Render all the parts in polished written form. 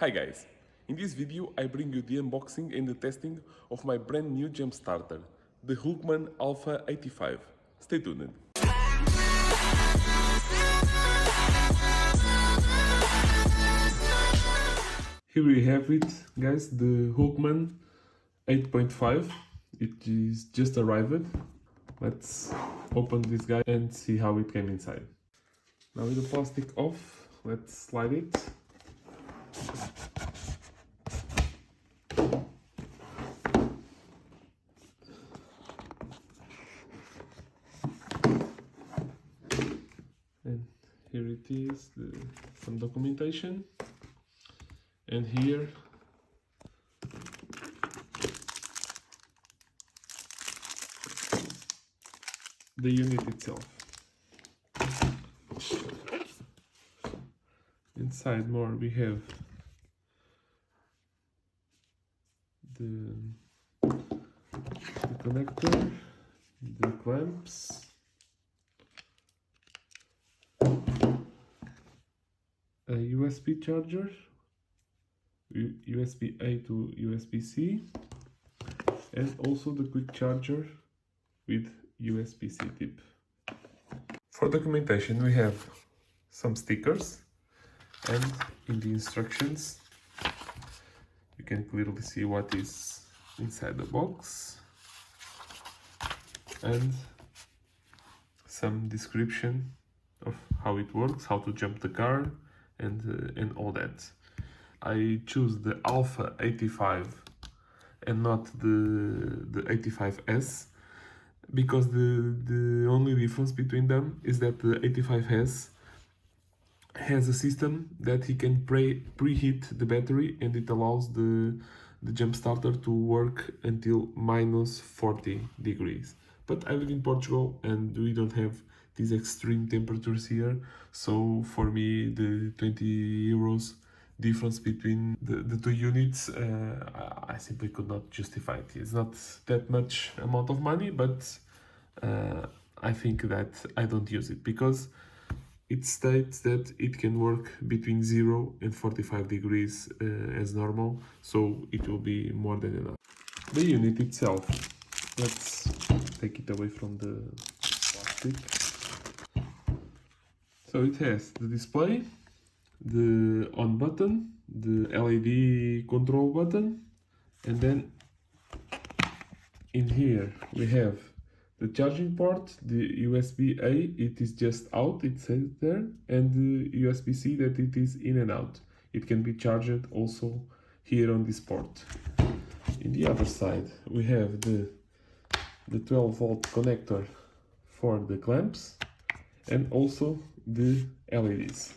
Hi guys, in this video I bring you the unboxing and the testing of my brand new jump starter, the Hulkman Alpha 85. Stay tuned. Here we have it guys, the Hulkman 8.5. It is just arrived. Let's open this guy and see how it came inside. Now with the plastic off, let's slide it. And here it is, some documentation, and here the unit itself. Inside more we have the connector, the clamps, a USB charger, USB-A to USB-C, and also the quick charger with USB-C tip. For documentation we have some stickers, and in the instructions you can clearly see what is inside the box and some description of how it works, how to jump the car, and all that. I choose the Alpha 85 and not the 85S because the only difference between them is that the 85S has a system that he can preheat the battery, and it allows the jump starter to work until minus 40 degrees. But I live in Portugal and we don't have these extreme temperatures here, so for me the 20 euros difference between the two units, I simply could not justify it. It's not that much amount of money, but I think that I don't use it because it states that it can work between 0 and 45 degrees as normal, so it will be more than enough. The unit itself, let's take it away from the plastic. So it has the display, the on button, the LED control button, and then in here we have the charging port, the USB-A, it is just out, it says there, and the USB-C that it is in and out. It can be charged also here on this port. In the other side we have the 12-volt connector for the clamps and also the LEDs.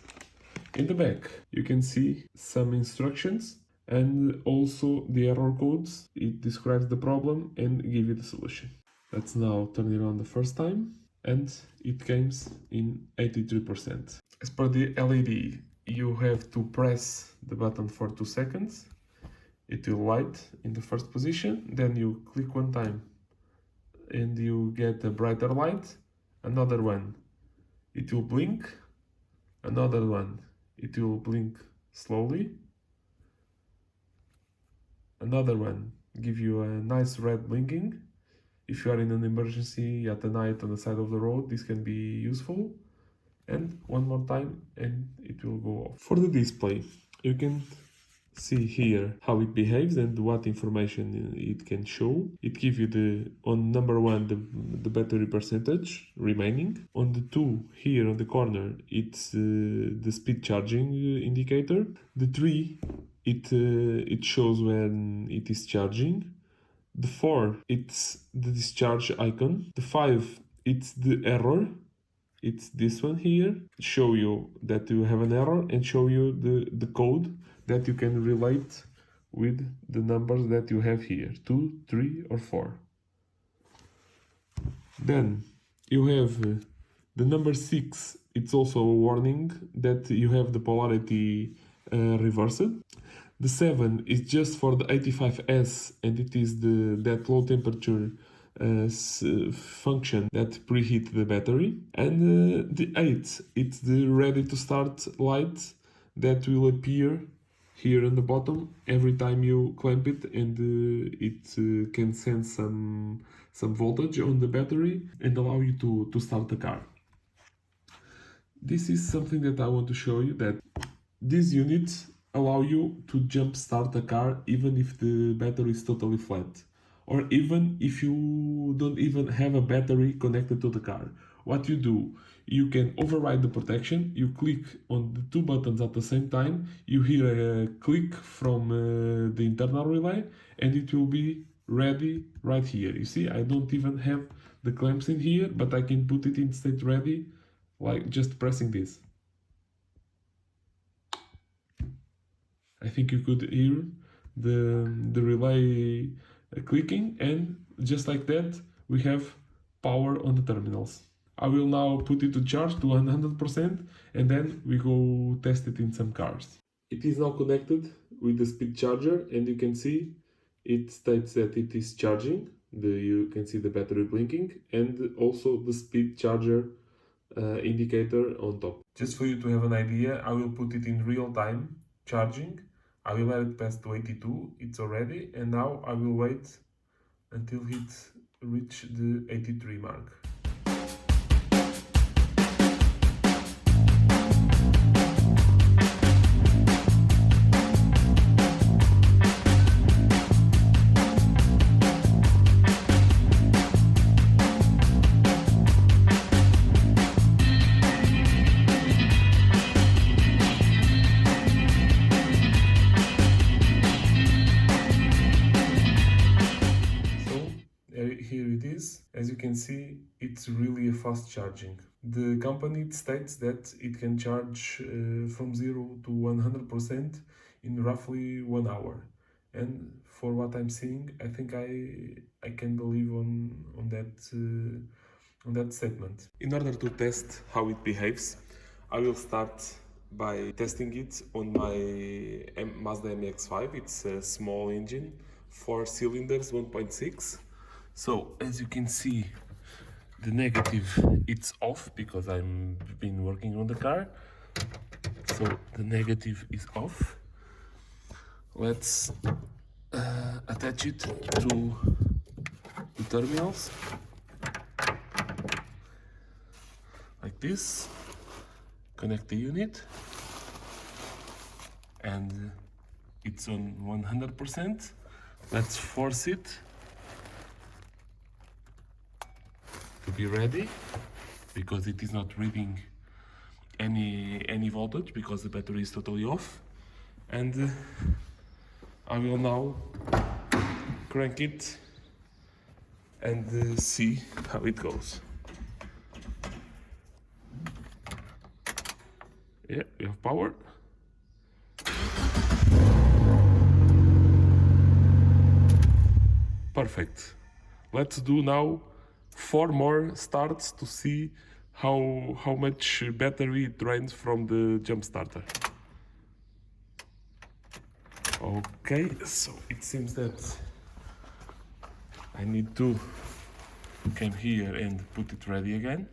In the back you can see some instructions and also the error codes. It describes the problem and gives you the solution. Let's now turn it on the first time, and it comes in 83%. As per the LED, you have to press the button for 2 seconds. It will light in the first position, then you click one time and you get a brighter light. Another one, it will blink. Another one, it will blink slowly. Another one, give you a nice red blinking. If you are in an emergency at the night on the side of the road, this can be useful. And one more time and it will go off. For the display, you can see here how it behaves and what information it can show. It gives you on number 1 the battery percentage remaining. On the 2 here on the corner, it's the speed charging indicator. The 3, it shows when it is charging. The 4, it's the discharge icon. The 5, it's the error. It's this one here. Show you that you have an error and show you the code that you can relate with the numbers that you have here, 2, 3 or 4. Then you have the number 6. It's also a warning that you have the polarity reversed. The 7 is just for the 85S, and it is that low temperature function that preheat the battery. And the 8, it's the ready to start light that will appear here on the bottom every time you clamp it, and it can send some voltage on the battery and allow you to start the car. This is something that I want to show you, that these units allow you to jump start the car even if the battery is totally flat, or even if you don't even have a battery connected to the car. What you do, you can override the protection, you click on the two buttons at the same time, you hear a click from the internal relay, and it will be ready right here. You see, I don't even have the clamps in here, but I can put it in state ready, like just pressing this. I think you could hear the relay clicking, and just like that we have power on the terminals. I will now put it to charge to 100%, and then we go test it in some cars. It is now connected with the speed charger, and you can see it states that it is charging. You can see the battery blinking, and also the speed charger indicator on top. Just for you to have an idea, I will put it in real time charging. I will let it pass to 82, it's already, and now I will wait until it reach the 83 mark. Here it is. As you can see, it's really a fast charging. The company states that it can charge from 0 to 100% in roughly 1 hour. And for what I'm seeing, I think I can believe on that statement. In order to test how it behaves, I will start by testing it on my Mazda MX-5. It's a small engine, 4 cylinders, 1.6. So as you can see, the negative, it's off because I've been working on the car. So the negative is off. Let's attach it to the terminals like this. Connect the unit, and it's on 100%. Let's force it to be ready, because it is not reading any voltage because the battery is totally off. And I will now crank it and see how it goes. Yeah, we have power. Perfect. Let's do now 4 more starts to see how much battery it drains from the jump starter. Okay, so it seems that I need to come here and put it ready again.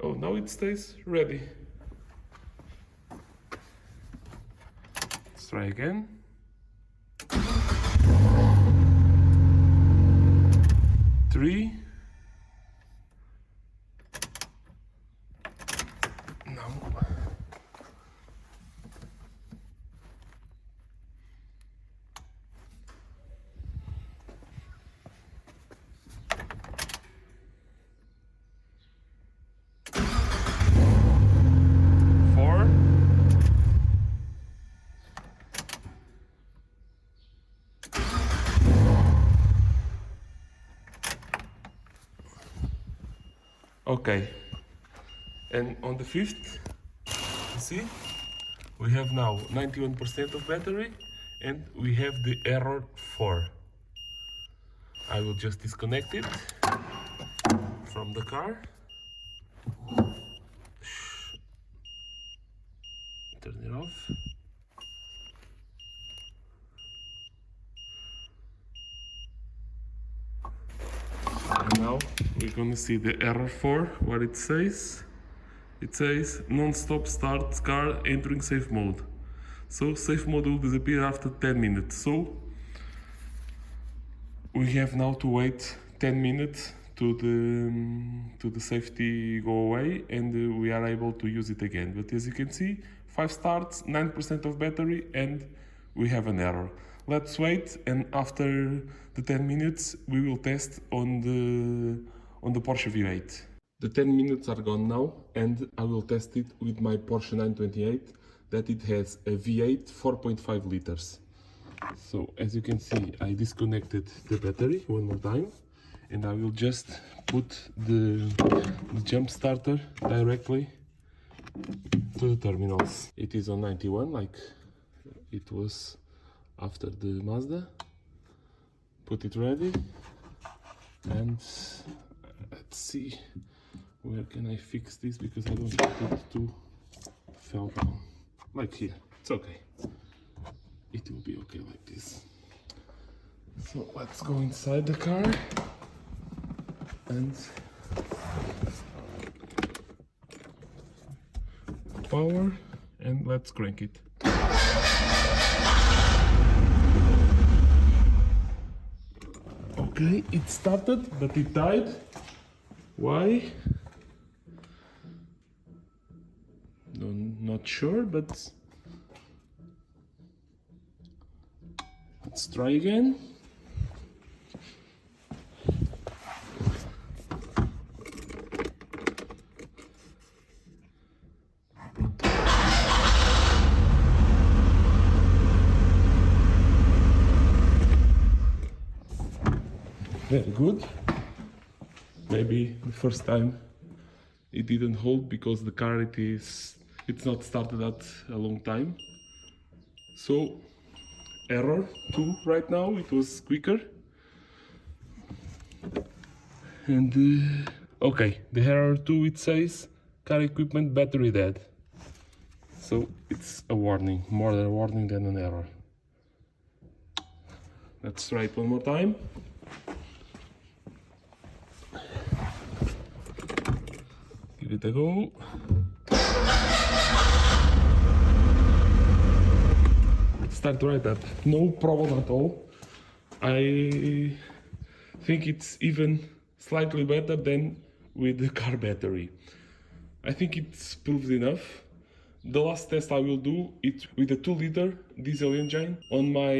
Oh, now it stays ready. Let's try again. 3. No. 4. Okay, and on the 5th, you see, we have now 91% of battery, and we have the error 4. I will just disconnect it from the car. Turn it off. Now we're gonna see the error for what it says. It says non-stop start car entering safe mode. So safe mode will disappear after 10 minutes. So we have now to wait 10 minutes to the safety go away, and we are able to use it again. But as you can see, 5 starts, 9% of battery, and we have an error. Let's wait, and after the 10 minutes we will test on the Porsche V8. The 10 minutes are gone now, and I will test it with my Porsche 928, that it has a V8 4.5 liters. So as you can see, I disconnected the battery one more time, and I will just put the jump starter directly to the terminals. It is on 91 like it was after the Mazda. Put it ready, and let's see where can I fix this, because I don't want it to fall down. Like here, it's okay. It will be okay like this. So let's go inside the car and power, and let's crank it. Okay, it started, but it died. Why? Not sure, but let's try again. Very good. Maybe the first time it didn't hold because the car it's not started at a long time. So error 2 right now, it was quicker. And okay, the error 2, it says car equipment battery dead. So it's a warning, more a warning than an error. Let's try it one more time. Give it a go. Start right up, no problem at all. I think it's even slightly better than with the car battery. I think it's proved enough. The last test I will do it with a 2-liter diesel engine on my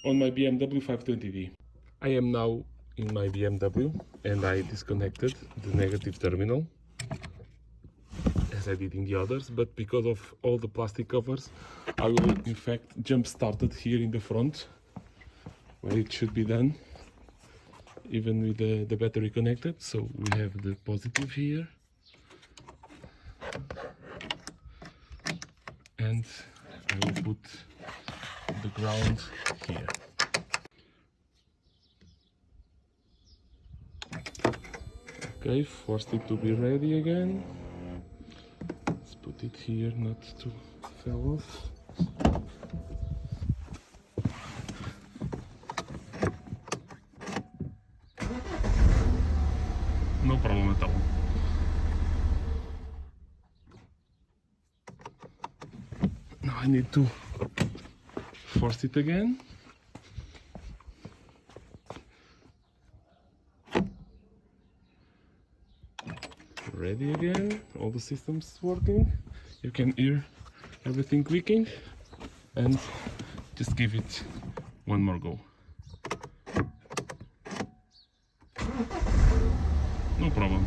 BMW 520D. I am now in my BMW, and I disconnected the negative terminal as I did in the others, but because of all the plastic covers, I will in fact jump start it here in the front where it should be done, even with the battery connected. So we have the positive here, and I will put the ground here. Okay, forced it to be ready again. Let's put it here not to fall off. No problem at all. Now I need to force it again. Ready again, all the systems working. You can hear everything clicking, and just give it one more go. No problem.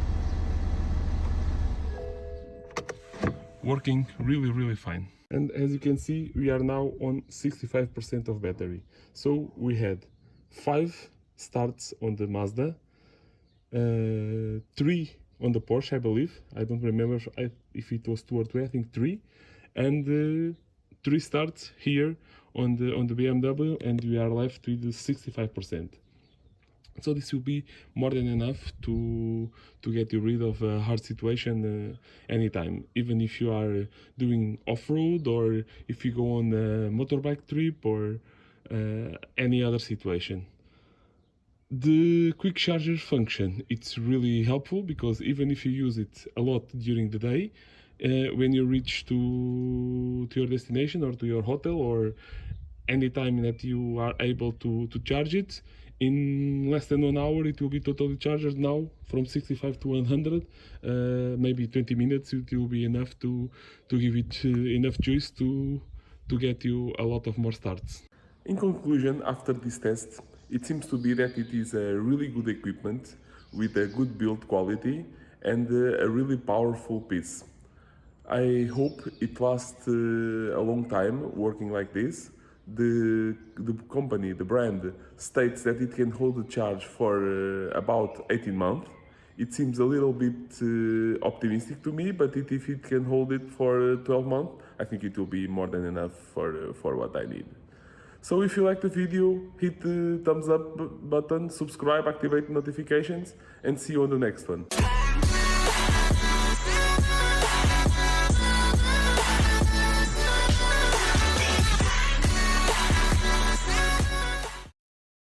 Working really fine. And as you can see, we are now on 65% of battery. So we had 5 starts on the Mazda, 3 on the Porsche, I believe. I don't remember if it was 2 or 3, I think 3. And 3 starts here on the BMW, and we are left with 65%. So this will be more than enough to get you rid of a hard situation anytime, even if you are doing off-road, or if you go on a motorbike trip, or any other situation. The quick charger function, it's really helpful because even if you use it a lot during the day, when you reach to your destination or to your hotel or anytime that you are able to charge it, in less than 1 hour it will be totally charged now from 65 to 100. Maybe 20 minutes it will be enough to give it enough juice to get you a lot of more starts. In conclusion, after this test, it seems to be that it is a really good equipment with a good build quality and a really powerful piece. I hope it lasts a long time working like this. The company, the brand, states that it can hold a charge for about 18 months. It seems a little bit optimistic to me, but if it can hold it for 12 months, I think it will be more than enough for what I need. So if you like the video, hit the thumbs up button, subscribe, activate notifications, and see you on the next one.